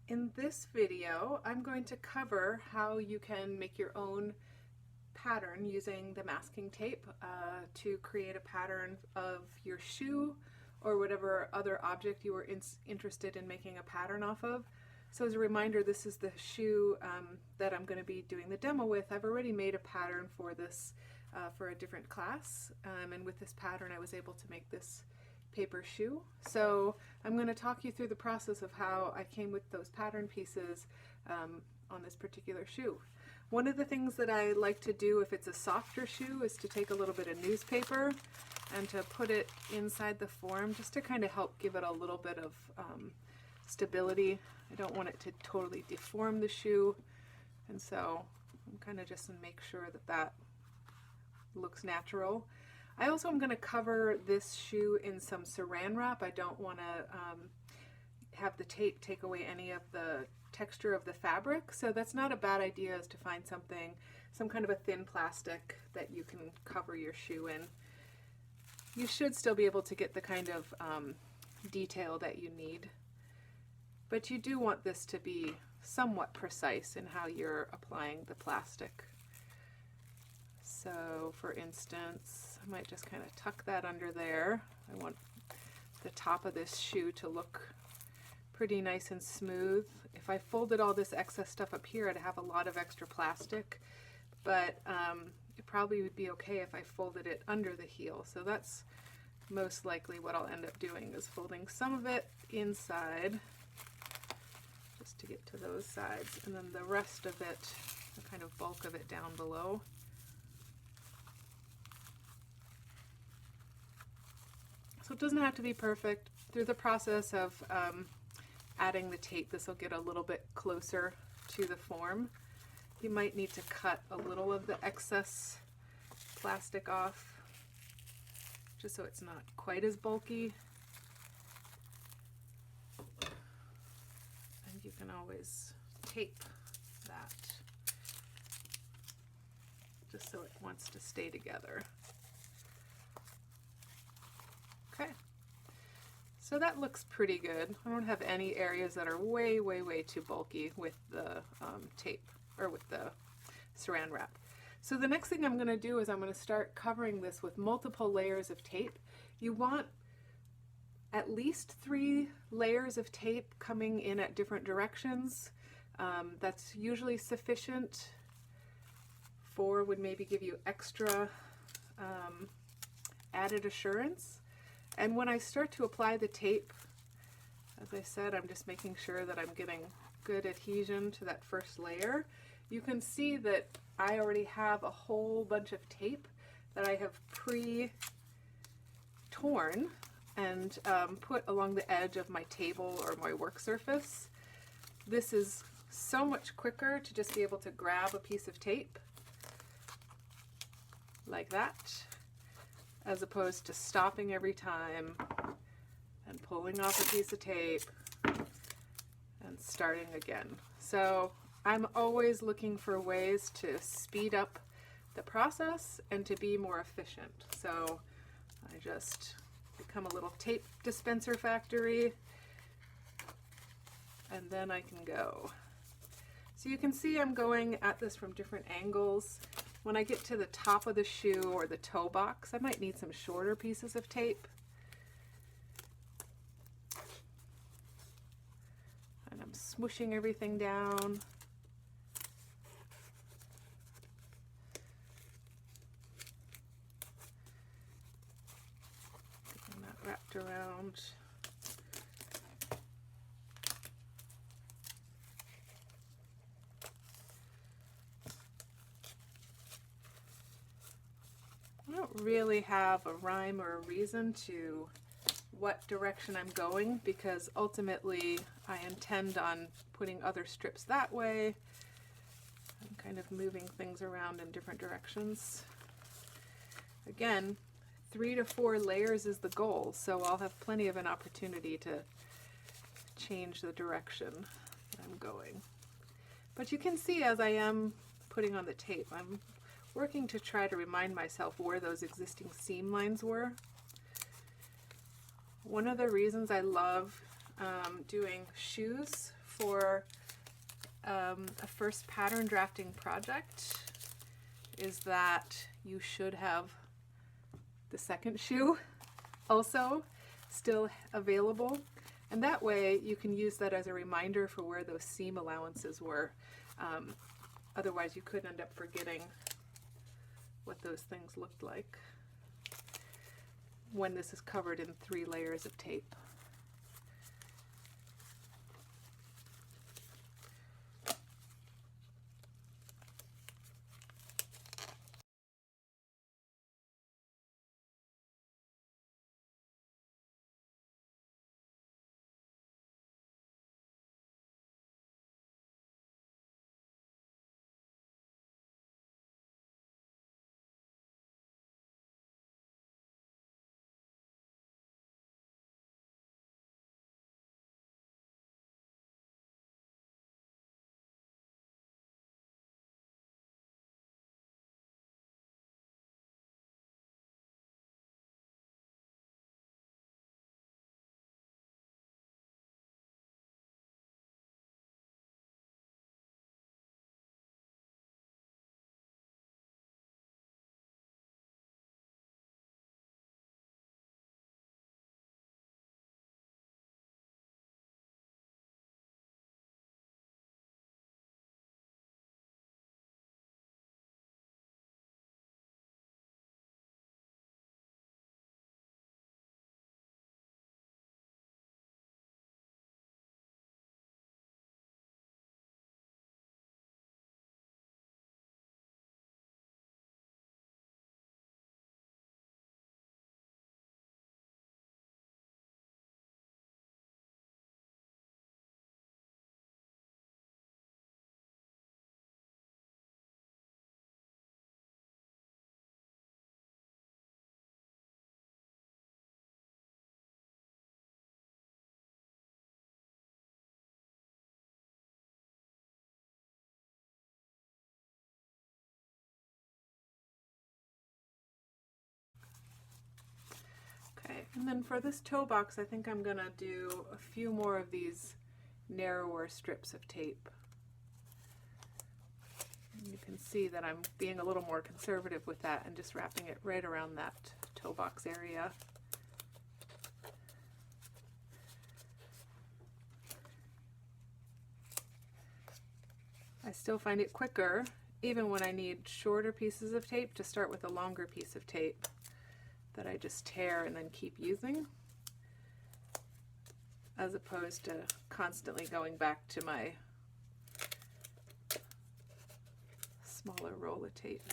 In this video, I'm going to cover how you can make your own pattern using the masking tape to create a pattern of your shoe or whatever other object you were interested in making a pattern off of. So as a reminder, this is the shoe that I'm going to be doing the demo with. I've already made a pattern for this for a different class, and with this pattern I was able to make this paper shoe. So I'm going to talk you through the process of how I came with those pattern pieces on this particular shoe. One of the things that I like to do if it's a softer shoe is to take a little bit of newspaper and to put it inside the form just to kind of help give it a little bit of stability. I don't want it to totally deform the shoe, and so I'm kind of just to make sure that that looks natural. I also am going to cover this shoe in some saran wrap. I don't want to have the tape take away any of the texture of the fabric, so that's not a bad idea, is to find some kind of a thin plastic that you can cover your shoe in. You should still be able to get the kind of detail that you need, but you do want this to be somewhat precise in how you're applying the plastic. So for instance, I might just kind of tuck that under there. I want the top of this shoe to look pretty nice and smooth. If I folded all this excess stuff up here, I'd have a lot of extra plastic, but it probably would be okay if I folded it under the heel. So that's most likely what I'll end up doing, is folding some of it inside just to get to those sides, and then the rest of it, the kind of bulk of it, down below. So it doesn't have to be perfect. Through the process of adding the tape, this will get a little bit closer to the form. You might need to cut a little of the excess plastic off, just so it's not quite as bulky. And you can always tape that, just so it wants to stay together. Okay, so that looks pretty good. I don't have any areas that are way too bulky with the tape, or with the saran wrap. So the next thing I'm going to do is I'm going to start covering this with multiple layers of tape. You want at least 3 layers of tape coming in at different directions. That's usually sufficient. 4 would maybe give you extra added assurance. And when I start to apply the tape, as I said, I'm just making sure that I'm getting good adhesion to that first layer. You can see that I already have a whole bunch of tape that I have pre-torn and put along the edge of my table or my work surface. This is so much quicker to just be able to grab a piece of tape like that, as opposed to stopping every time and pulling off a piece of tape and starting again. So I'm always looking for ways to speed up the process and to be more efficient. So I just become a little tape dispenser factory, and then I can go. So you can see I'm going at this from different angles. When I get to the top of the shoe or the toe box, I might need some shorter pieces of tape. And I'm smooshing everything down. Getting that wrapped around. I don't really have a rhyme or a reason to what direction I'm going, because ultimately I intend on putting other strips that way. I'm kind of moving things around in different directions. Again, 3 to 4 layers is the goal, so I'll have plenty of an opportunity to change the direction that I'm going. But you can see as I am putting on the tape, I'm working to try to remind myself where those existing seam lines were. One of the reasons I love doing shoes for a first pattern drafting project is that you should have the second shoe also still available, and that way you can use that as a reminder for where those seam allowances were. Otherwise you could end up forgetting what those things looked like when this is covered in 3 layers of tape. Okay, and then for this toe box, I think I'm gonna do a few more of these narrower strips of tape. And you can see that I'm being a little more conservative with that and just wrapping it right around that toe box area. I still find it quicker, even when I need shorter pieces of tape, to start with a longer piece of tape that I just tear and then keep using, as opposed to constantly going back to my smaller roll of tape.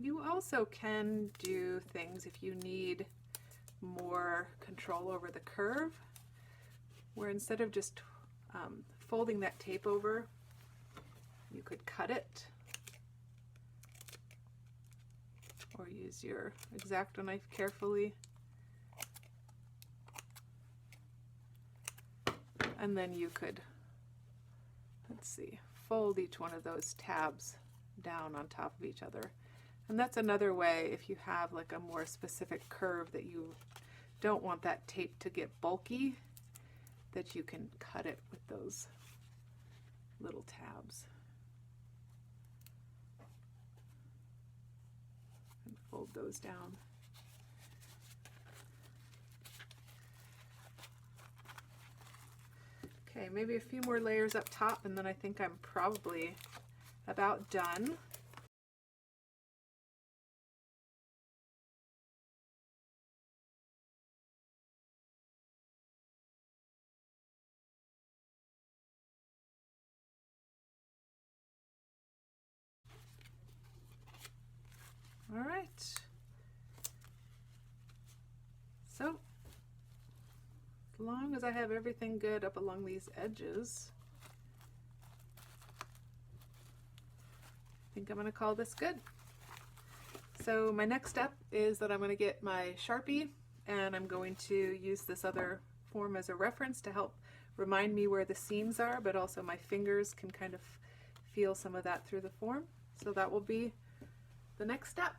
You also can do things if you need more control over the curve, where instead of just folding that tape over, you could cut it or use your X-Acto knife carefully, and then you could, let's see, fold each one of those tabs down on top of each other. And that's another way, if you have like a more specific curve that you don't want that tape to get bulky, that you can cut it with those little tabs. And fold those down. Okay, maybe a few more layers up top, and then I think I'm probably about done. All right, so as long as I have everything good up along these edges, I think I'm going to call this good. So my next step is that I'm going to get my Sharpie, and I'm going to use this other form as a reference to help remind me where the seams are, but also my fingers can kind of feel some of that through the form. So that will be the next step.